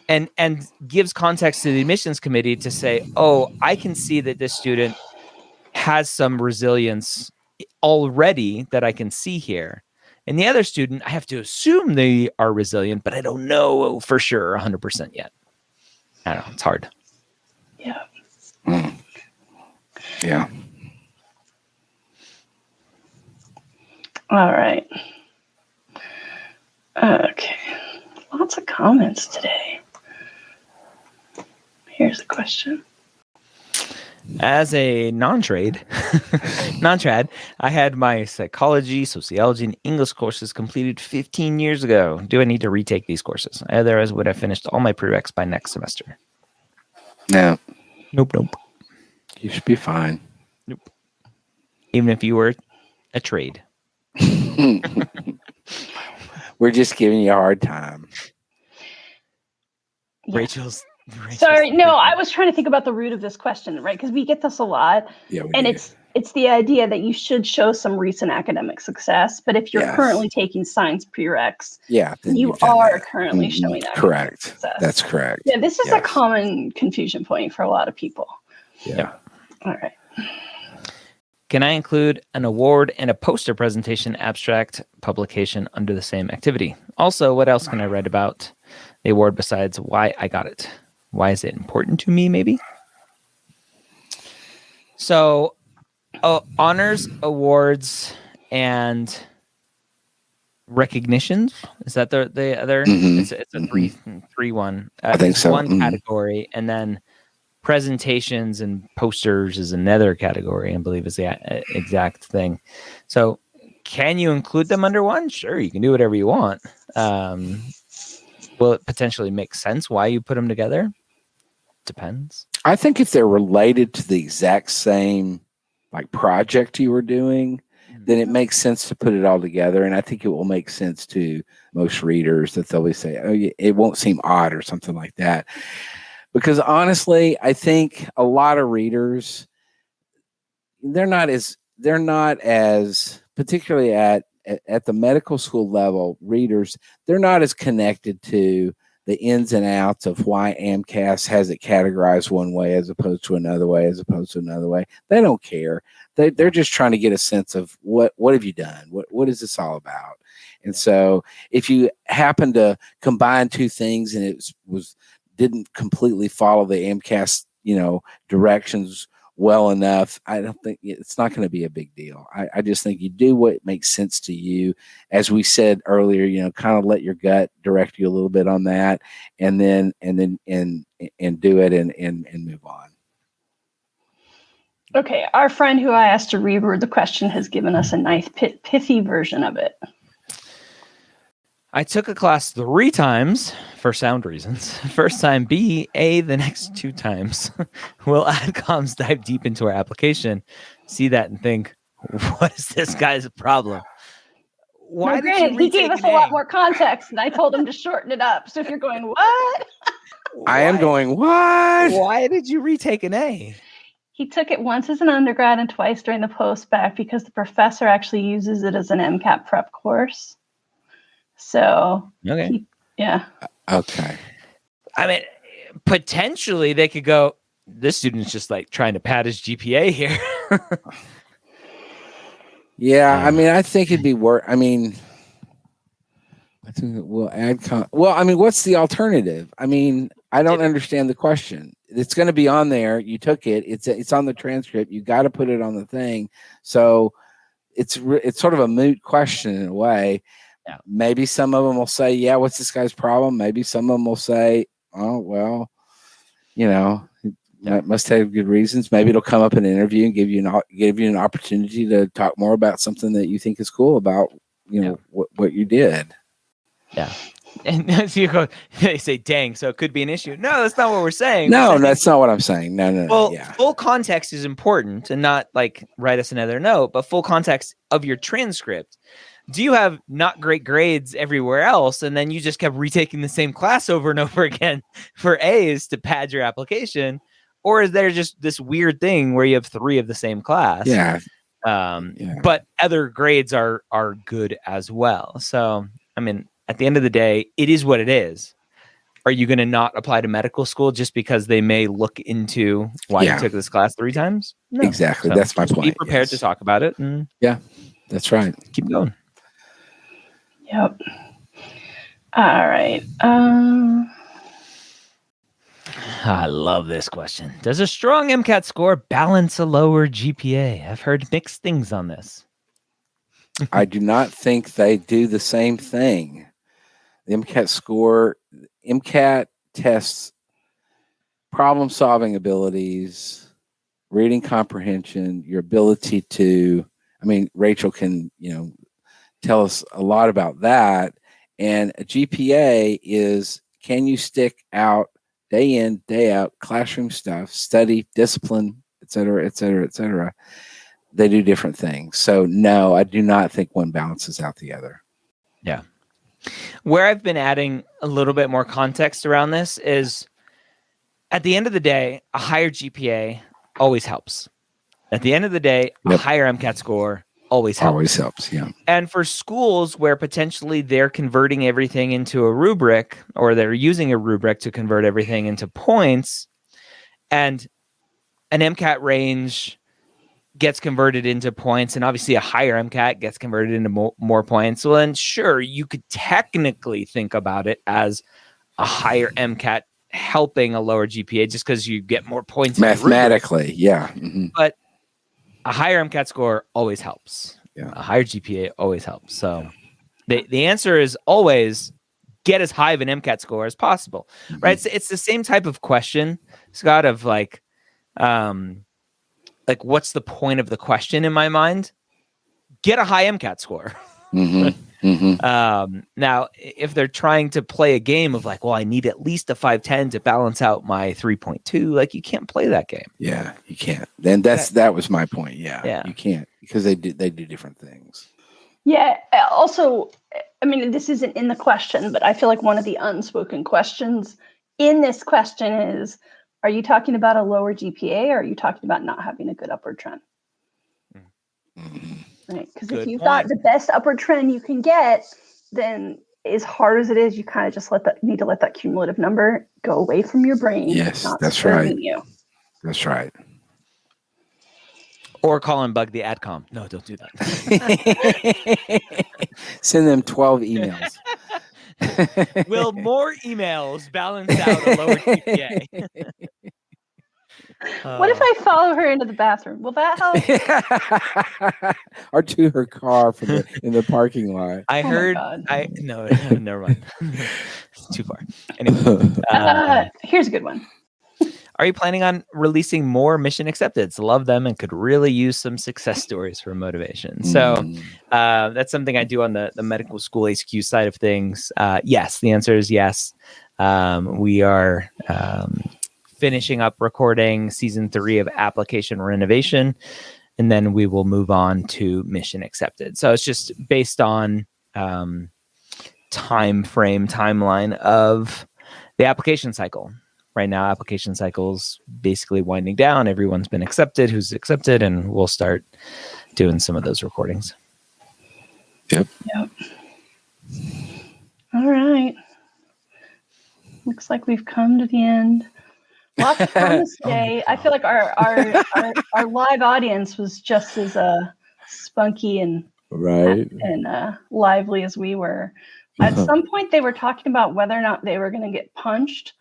and gives context to the admissions committee to say, oh, I can see that this student has some resilience already that I can see here. And the other student, I have to assume they are resilient, but I don't know for sure 100% yet. I don't know. It's hard. Yeah. Yeah. All right. Okay. Lots of comments today. Here's a question. As a non-trad, I had my psychology, sociology, and English courses completed 15 years ago. Do I need to retake these courses? Otherwise, would I finished all my prereqs by next semester? No. Nope. You should be fine. Nope. Even if you were a trade. We're just giving you a hard time. Yeah. Rachel's Sorry, no, I was trying to think about the root of this question, right? Because we get this a lot. Yeah, and it's the idea that you should show some recent academic success. But if you're currently taking science prereqs, then you are currently showing that correct success. That's correct. Yeah, this is a common confusion point for a lot of people. Yeah. All right. Can I include an award and a poster presentation abstract publication under the same activity? Also, what else can I write about the award besides why I got it? Why is it important to me, maybe? So, honors, awards, and recognitions. Is that the other? Mhm. It's a three one. I think is so. One category, and then presentations and posters is another category. I believe is the exact thing. So, can you include them under one? Sure, you can do whatever you want. Will it potentially make sense why you put them together? Depends. I think if they're related to the exact same like project you were doing, then it makes sense to put it all together. And I think it will make sense to most readers that they'll be saying, oh, yeah, it won't seem odd or something like that. Because honestly, I think a lot of readers, they're not as particularly at the medical school level, readers, they're not as connected to the ins and outs of why AMCAS has it categorized one way as opposed to another way, They don't care. They're just trying to get a sense of what have you done? What is this all about? And so if you happen to combine two things and it didn't completely follow the AMCAS, directions well enough, I don't think it's not going to be a big deal. I just think you do what makes sense to you. As we said earlier, kind of let your gut direct you a little bit on that, and then do it and move on. Okay, our friend who I asked to reword the question has given us a nice pithy version of it. I took a class 3 times for sound reasons. First time B, A the next 2 times. Will ACCOMAS dive deep into our application, see that and think, what is this guy's problem? Why did you he gave us a lot more context and I told him to shorten it up. So if you're going, what? I am going, what? Why did you retake an A? He took it once as an undergrad and twice during the post-bac because the professor actually uses it as an MCAT prep course. So, okay. Okay. I mean, potentially they could go, this student's just like trying to pad his GPA here. Yeah, I mean, I think it'd be worth. I mean, I think we'll add. What's the alternative? I mean, I don't understand the question. It's going to be on there. You took it. It's on the transcript. You got to put it on the thing. So it's sort of a moot question in a way. Yeah. Maybe some of them will say, "Yeah, what's this guy's problem?" Maybe some of them will say, "Oh, well, must have good reasons." Maybe it'll come up in an interview and give you an opportunity to talk more about something that you think is cool about what you did. Yeah. And so you go, they say, dang, so it could be an issue. No, that's not what we're saying. No, that's not what I'm saying. No. Full context is important, and not like write us another note, but full context of your transcript. Do you have not great grades everywhere else, and then you just kept retaking the same class over and over again for A's to pad your application? Or is there just this weird thing where you have 3 of the same class? Yeah. But other grades are good as well. So, I mean, at the end of the day, it is what it is. Are you going to not apply to medical school just because they may look into why you took this class 3 times? No. Exactly. So that's my point. Be prepared to talk about it. And that's right. Keep going. Yep. All right. I love this question. Does a strong MCAT score balance a lower GPA? I've heard mixed things on this. I do not think they do the same thing. The MCAT tests problem-solving abilities, reading comprehension, your ability to, Rachel can, tell us a lot about that. And a GPA is, can you stick out day in, day out, classroom stuff, study, discipline, et cetera, et cetera, et cetera. They do different things. So no, I do not think one balances out the other. Yeah. Where I've been adding a little bit more context around this is, at the end of the day, a higher GPA always helps. At the end of the day, a higher MCAT score always helps. Always helps, yeah. And for schools where potentially they're converting everything into a rubric, or they're using a rubric to convert everything into points, and an MCAT range gets converted into points, and obviously a higher MCAT gets converted into more points, well, then sure, you could technically think about it as a higher MCAT helping a lower GPA just because you get more points. Mathematically, yeah. Mm-hmm. But a higher MCAT score always helps. Yeah. A higher GPA always helps. So the answer is always get as high of an MCAT score as possible, right? It's the same type of question, Scott, of like what's the point of the question in my mind? Get a high MCAT score. Now, if they're trying to play a game of like, well, I need at least a 510 to balance out my 3.2, like you can't play that game. Yeah, you can't. Then that was my point. Yeah, you can't because they do different things. Yeah. Also, I mean, this isn't in the question, but I feel like one of the unspoken questions in this question is, are you talking about a lower GPA or are you talking about not having a good upward trend? Right. Because if you got the best upward trend you can get, then as hard as it is, you kind of just need to let that cumulative number go away from your brain. Yes, that's right. You. That's right. Or call and bug the ADCOM. No, don't do that. Send them 12 emails. Will more emails balance out a lower GPA? What if I follow her into the bathroom? Will that help? Or to her car in the parking lot. I heard. No, never mind. It's too far. Anyway, here's a good one. Are you planning on releasing more mission accepteds? Love them and could really use some success stories for motivation. So that's something I do on the medical school HQ side of things. Yes, the answer is yes. We are finishing up recording season 3 of Application Renovation, and then we will move on to Mission Accepted. So it's just based on timeline of the application cycle. Right now, application cycle's basically winding down. Everyone's been accepted, who's accepted, and we'll start doing some of those recordings. Yep. All right. Looks like we've come to the end. Lots of promise today. I feel like our live audience was just as spunky and lively as we were. At some point, they were talking about whether or not they were going to get punched.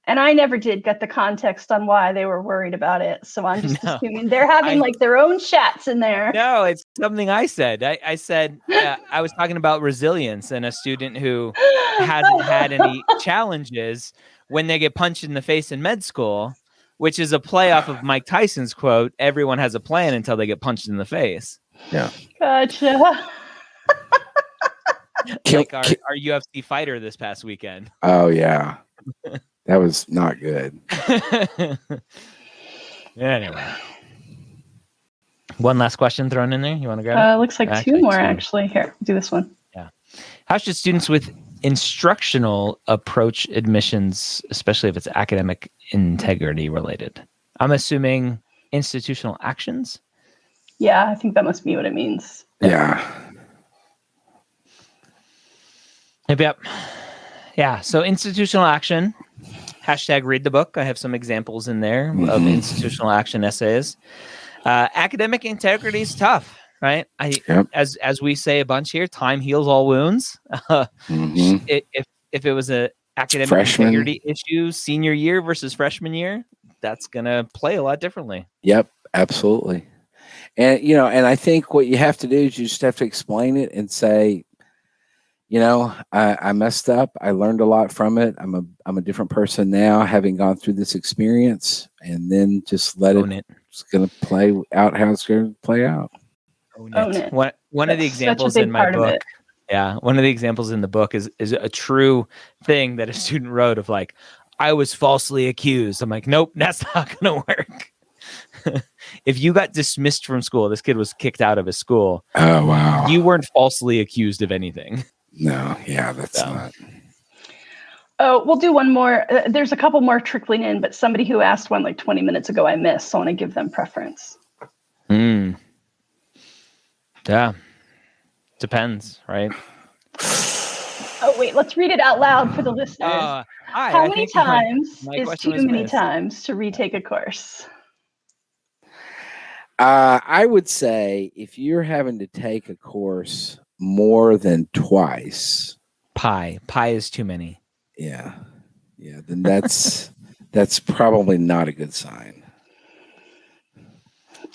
And I never did get the context on why they were worried about it. So I'm just assuming they're having like their own chats in there. No, it's something I said. I said, I was talking about resilience and a student who hasn't had any challenges when they get punched in the face in med school, which is a play off of Mike Tyson's quote, everyone has a plan until they get punched in the face. Yeah. Gotcha. Like our UFC fighter this past weekend. Oh, yeah. That was not good. Anyway. One last question thrown in there. You want to grab it? Looks like two more, actually. Here, do this one. Yeah. How should students with instructional approach admissions, especially if it's academic integrity related? I'm assuming institutional actions? Yeah, I think that must be what it means. Yeah. Yep. Yeah. So institutional action, #read the book. I have some examples in there of institutional action essays. Academic integrity is tough, right? As we say a bunch here, time heals all wounds. If it was a academic integrity issue senior year versus freshman year, that's gonna play a lot differently. Yep, absolutely. And and I think what you have to do is you just have to explain it and say, I messed up. I learned a lot from it. I'm a different person now, having gone through this experience, and then just let it. It's going to play out how it's going to play out. Own it. One of the examples in my book. Yeah, one of the examples in the book is a true thing that a student wrote of like, I was falsely accused. I'm like, nope, that's not going to work. If you got dismissed from school, this kid was kicked out of his school. Oh, wow. You weren't falsely accused of anything. No, yeah, that's not. Oh, we'll do one more. There's a couple more trickling in, but somebody who asked one like 20 minutes ago, I missed. So I want to give them preference. Yeah. Depends, right? Oh, wait, let's read it out loud for the listeners. How many times is too many times to retake a course? I would say if you're having to take a course more than twice. Pi is too many. Yeah. Then that's probably not a good sign.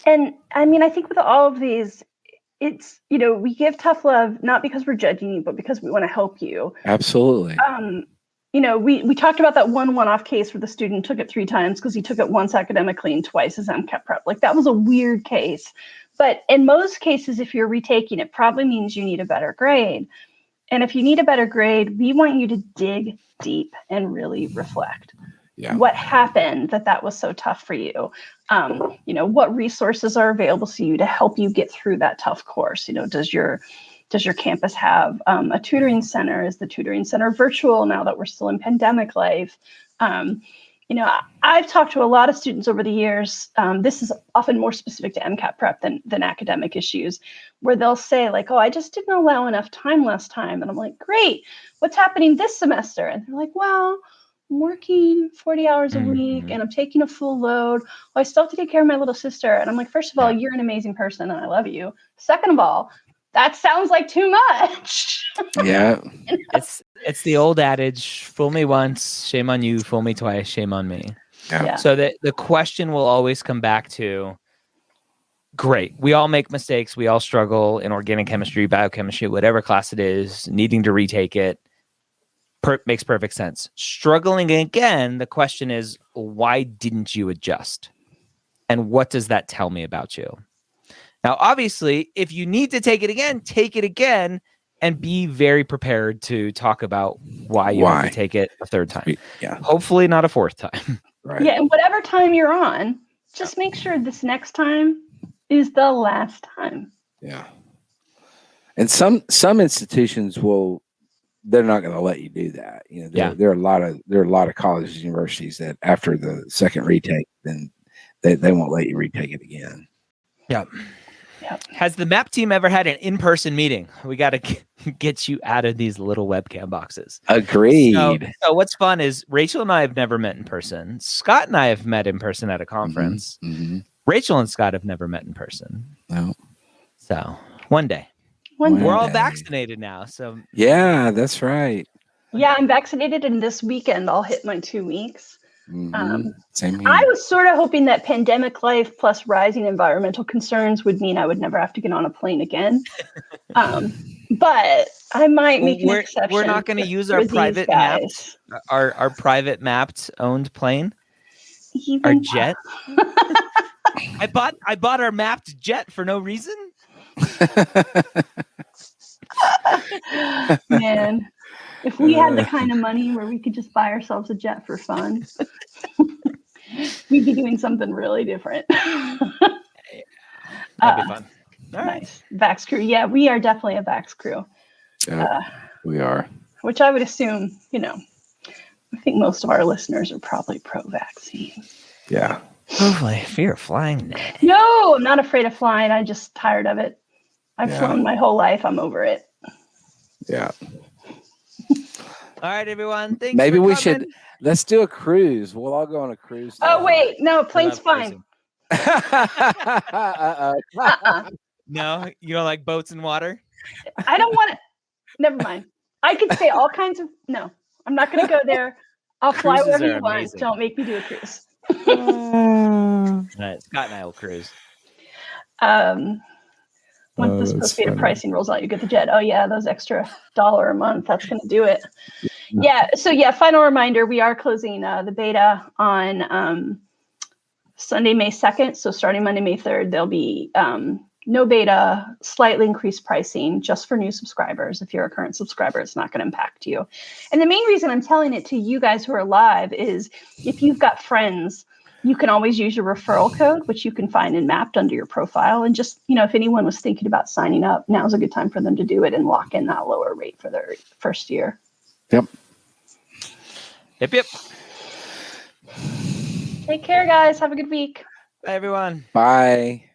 And I mean, I think with all of these, it's, we give tough love, not because we're judging you, but because we want to help you. Absolutely. We talked about that one-off case where the student took it 3 times because he took it once academically and twice as MCAT prep. Like, that was a weird case. But in most cases, if you're retaking, it probably means you need a better grade. And if you need a better grade, we want you to dig deep and really reflect. Yeah. What happened that was so tough for you? What resources are available to you to help you get through that tough course? Does your campus have a tutoring center? Is the tutoring center virtual now that we're still in pandemic life? I've talked to a lot of students over the years. This is often more specific to MCAT prep than academic issues, where they'll say like, "Oh, I just didn't allow enough time last time." And I'm like, "Great, what's happening this semester?" And they're like, "Well, I'm working 40 hours a week and I'm taking a full load. Well, I still have to take care of my little sister." And I'm like, first of all, you're an amazing person and I love you. Second of all, that sounds like too much. Yeah. It's the old adage, fool me once, shame on you, fool me twice, shame on me. Yeah. So the question will always come back to, great, we all make mistakes, we all struggle in organic chemistry, biochemistry, whatever class it is, needing to retake it. Makes perfect sense. Struggling again, the question is, why didn't you adjust? And what does that tell me about you? Now, obviously, if you need to take it again, and be very prepared to talk about why you have to take it a 3rd time. Yeah. Hopefully not a 4th time. Right. Yeah, and whatever time you're on, just make sure this next time is the last time. Yeah. And some institutions they're not going to let you do that. There are a lot of colleges and universities that after the 2nd retake, then they won't let you retake it again. Yeah. Has the MAP team ever had an in-person meeting? We got to get you out of these little webcam boxes. Agreed. So what's fun is Rachel and I have never met in person. Scott and I have met in person at a conference. Mm-hmm. Rachel and Scott have never met in person. No. So one day. We're all vaccinated now. So yeah, that's right. Yeah, I'm vaccinated, and this weekend I'll hit my 2 weeks. Same here. I was sort of hoping that pandemic life plus rising environmental concerns would mean I would never have to get on a plane again. But I might make an exception. We're not going to use our private mapped, our private mapped owned plane. Our jet. I bought our mapped jet for no reason. Man, if we had the kind of money where we could just buy ourselves a jet for fun, we'd be doing something really different. That'd be fun. All right. Nice. Vax crew. Yeah, we are definitely a Vax crew. We are. Which I would assume, I think most of our listeners are probably pro-vaccine. Yeah. Hopefully, fear of flying. No, I'm not afraid of flying. I'm just tired of it. I've flown my whole life. I'm over it. Yeah. All right, everyone. Thanks. Maybe we should. Let's do a cruise. We'll all go on a cruise. Oh wait, no, plane's fine. No, you don't like boats and water? I don't want it. Never mind. I could say all kinds of. No, I'm not going to go there. I'll fly wherever you want. Don't make me do a cruise. All right, Scott and I will cruise. Once the associated pricing rolls out, you get the jet. Oh yeah, those extra $1 a month. That's going to do it. Yeah. So final reminder: we are closing the beta on Sunday, May 2nd. So starting Monday, May 3rd, there'll be no beta, slightly increased pricing just for new subscribers. If you're a current subscriber, it's not going to impact you. And the main reason I'm telling it to you guys who are live is if you've got friends, you can always use your referral code, which you can find and mapped under your profile. And just, if anyone was thinking about signing up, now's a good time for them to do it and lock in that lower rate for their first year. Yep. Yep. Take care, guys. Have a good week. Bye, everyone. Bye.